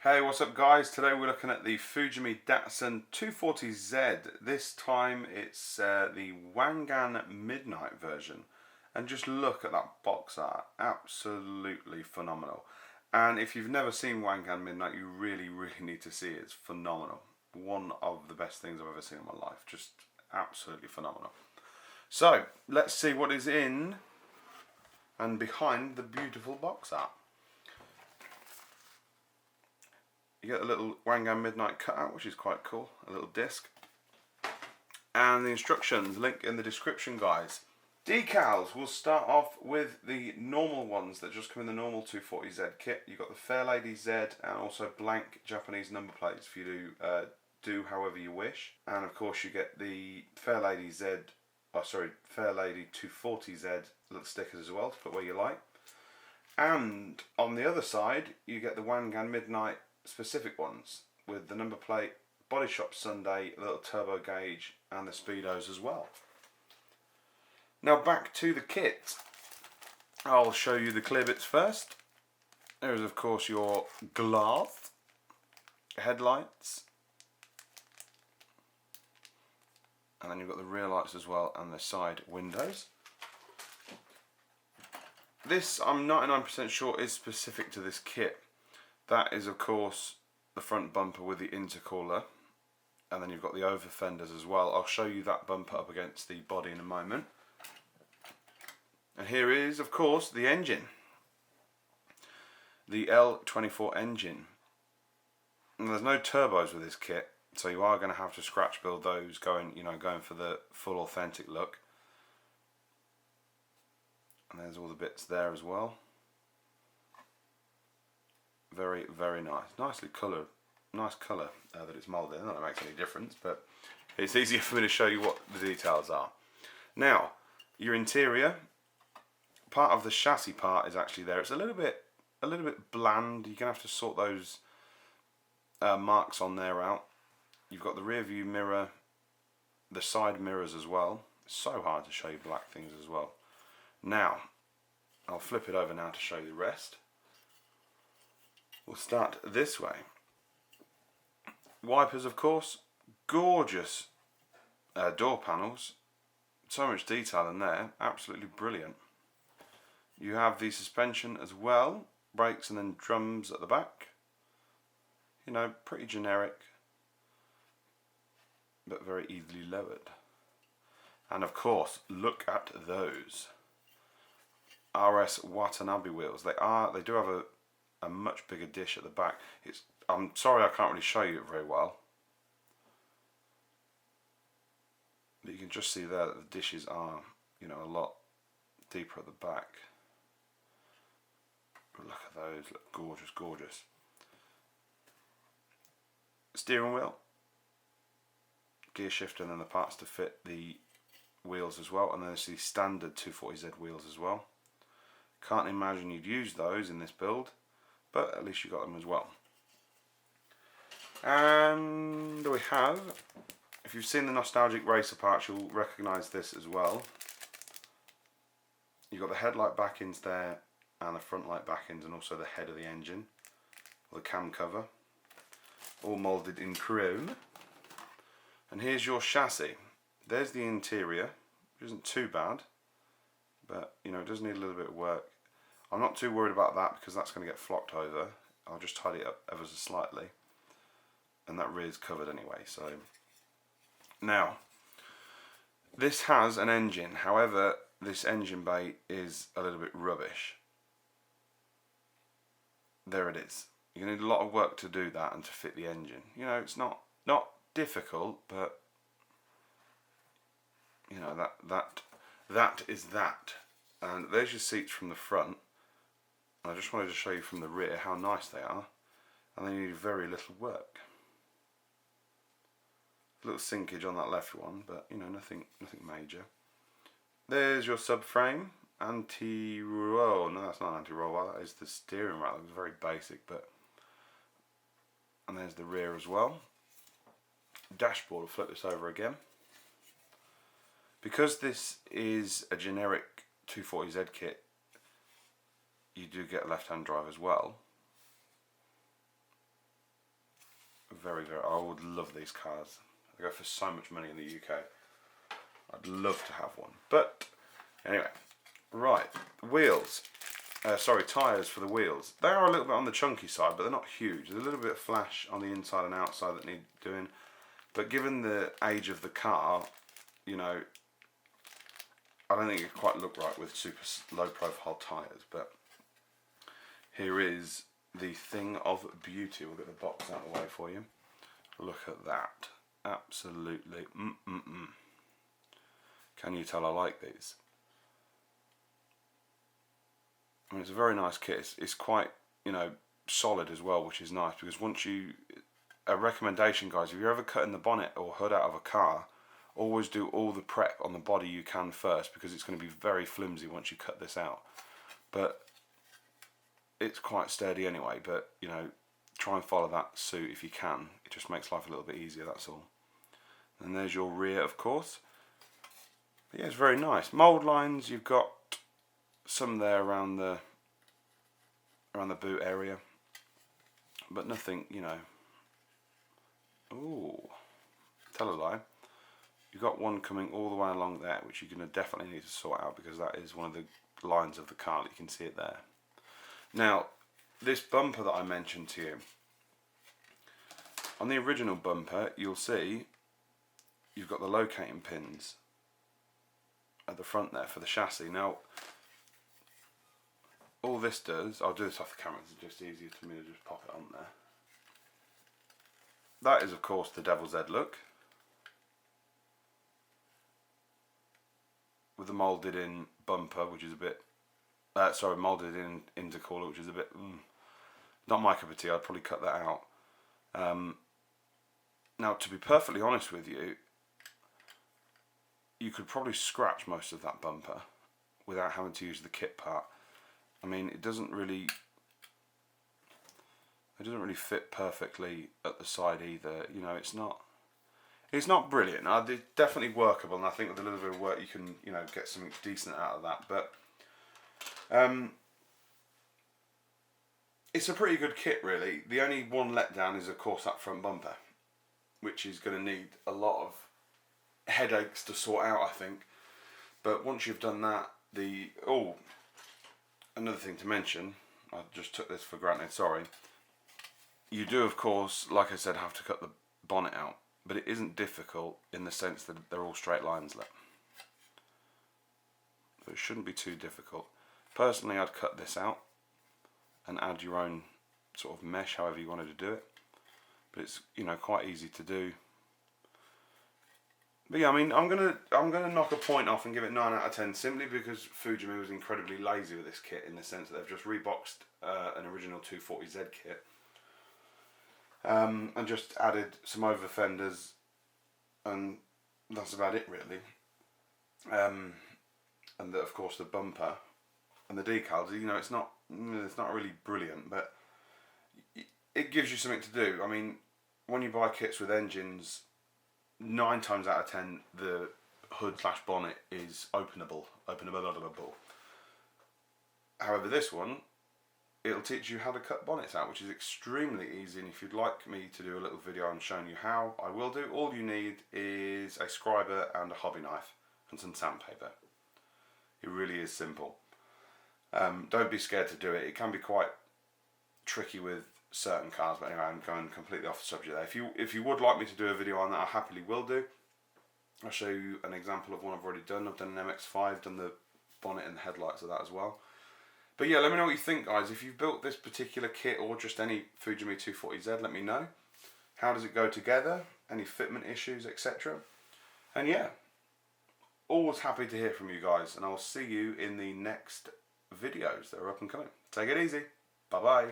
Hey, what's up guys? Today we're looking at the Fujimi Datsun 240Z. This time it's the Wangan Midnight version. And just look at that box art, absolutely phenomenal. And if you've never seen Wangan Midnight, you really need to see it. It's phenomenal. One of the best things I've ever seen in my life. Just absolutely phenomenal. So, let's see what is in and behind the beautiful box art. You get a little Wangan Midnight cutout, which is quite cool, a little disc. And the instructions, link in the description, guys. Decals, we'll start off with the normal ones that just come in the normal 240Z kit. You've got the Fair Lady Z and also blank Japanese number plates for you to do however you wish. And of course you get the Fair Lady 240Z little stickers as well to put where you like. And on the other side, you get the Wangan Midnight specific ones with the number plate, body shop Sunday, a little turbo gauge and the speedos as well. Now back to the kit. I'll show you the clear bits first. There is of course your glass, headlights, and then you've got the rear lights as well and the side windows. This I'm 99% sure is specific to this kit. That is of course the front bumper with the intercooler, and then you've got the over fenders as well. I'll show you that bumper up against the body in a moment. And here is of course the engine, the L24 engine. And there's no turbos with this kit, so you are going to have to scratch build those going for the full authentic look. And there's all the bits there as well. Very nice, nicely coloured, nice colour that it's moulded in. Not that it makes any difference, but it's easier for me to show you what the details are. Now, your interior, part of the chassis part is actually there. It's a little bit bland. You're gonna have to sort those marks on there out. You've got the rear view mirror, the side mirrors as well. It's so hard to show you black things as well. Now, I'll flip it over now to show you the rest. We'll start this way. Wipers, of course, gorgeous door panels. So much detail in there, absolutely brilliant. You have the suspension as well, brakes and then drums at the back. You know, pretty generic, but very easily lowered. And of course, look at those RS Watanabe wheels. They do have a much bigger dish at the back. I'm sorry I can't really show you it very well, but you can just see there that the dishes are, a lot deeper at the back. But look at those, look gorgeous. Steering wheel, gear shifter, and then the parts to fit the wheels as well, and then there's the standard 240Z wheels as well. Can't imagine you'd use those in this build, but at least you got them as well. And we have, if you've seen the nostalgic racer parts, you'll recognise this as well. You've got the headlight back-ends there, and the front light back-ends, and also the head of the engine, or the cam cover, all moulded in chrome. And here's your chassis. There's the interior, which isn't too bad, but it does need a little bit of work. I'm not too worried about that because that's going to get flocked over. I'll just tidy it up ever so slightly, and that rear's covered anyway. So now this has an engine, however this engine bay is a little bit rubbish. There it is. You're going to need a lot of work to do that and to fit the engine. It's not difficult, but that is that. And there's your seats from the front. I just wanted to show you from the rear how nice they are, and they need very little work. A little sinkage on that left one, but nothing major. There's your subframe, anti-roll. No, that's not anti-roll. That is the steering rail. It's very basic, and there's the rear as well. Dashboard. I'll flip this over again. Because this is a generic 240Z kit, you do get left-hand drive as well. Very, very, I would love these cars. They go for so much money in the UK. I'd love to have one. But anyway, right, wheels. Sorry, tyres for the wheels. They are a little bit on the chunky side, but they're not huge. There's a little bit of flash on the inside and outside that need doing. But given the age of the car, you know, I don't think it quite look right with super low profile tyres. But here is the thing of beauty. We'll get the box out of the way for you. Look at that. Absolutely. Can you tell I like these? I mean, it's a very nice kit. It's quite, you know, solid as well, which is nice, because once you, a recommendation guys, if you're ever cutting the bonnet or hood out of a car, always do all the prep on the body you can first, because it's going to be very flimsy once you cut this out. But it's quite sturdy anyway, but you know, try and follow that suit if you can. It just makes life a little bit easier, that's all. And there's your rear, of course. But yeah, it's very nice. Mould lines, you've got some there around the boot area, but nothing, you know. Ooh, tell a lie. You've got one coming all the way along there, which you're going to definitely need to sort out, because that is one of the lines of the car. You can see it there. Now, this bumper that I mentioned to you, on the original bumper, you'll see you've got the locating pins at the front there for the chassis. Now, all this does, I'll do this off the camera, it's just easier for me to just pop it on there. That is, of course, the Devil's Head look, with the moulded in bumper, which is a bit, moulded in intercooler, which is a bit, not my cup of tea. I'd probably cut that out. Now, to be perfectly honest with you, you could probably scratch most of that bumper without having to use the kit part. I mean, it doesn't really fit perfectly at the side either. You know, it's not brilliant. It's definitely workable, and I think with a little bit of work you can, you know, get something decent out of that. But it's a pretty good kit, really. The only one letdown is, of course, that front bumper, which is going to need a lot of headaches to sort out, I think. But once you've done that, another thing to mention, I just took this for granted, sorry. You do, of course, like I said, have to cut the bonnet out, but it isn't difficult in the sense that they're all straight lines. So it shouldn't be too difficult. Personally, I'd cut this out and add your own sort of mesh, however you wanted to do it. But it's, you know, quite easy to do. But yeah, I mean, I'm gonna knock a point off and give it 9 out of 10 simply because Fujimi was incredibly lazy with this kit, in the sense that they've just reboxed an original 240Z kit and just added some over fenders, and that's about it really. And of course the bumper and the decals. You know, it's not really brilliant, but it gives you something to do. I mean, when you buy kits with engines, 9 times out of 10 the hood/bonnet is openable. However, this one, it'll teach you how to cut bonnets out, which is extremely easy. And if you'd like me to do a little video on showing you how, I will do. All you need is a scriber and a hobby knife and some sandpaper. It really is simple. Don't be scared to do it. It can be quite tricky with certain cars, but anyway, I'm going completely off the subject there. If you would like me to do a video on that, I happily will do. I'll show you an example of one I've already done. I've done an MX-5, done the bonnet and the headlights of that as well. But yeah, let me know what you think, guys. If you've built this particular kit or just any Fujimi 240Z, let me know. How does it go together? Any fitment issues, etc. And yeah, always happy to hear from you guys, and I'll see you in the next videos that are up and coming. Take it easy. Bye bye.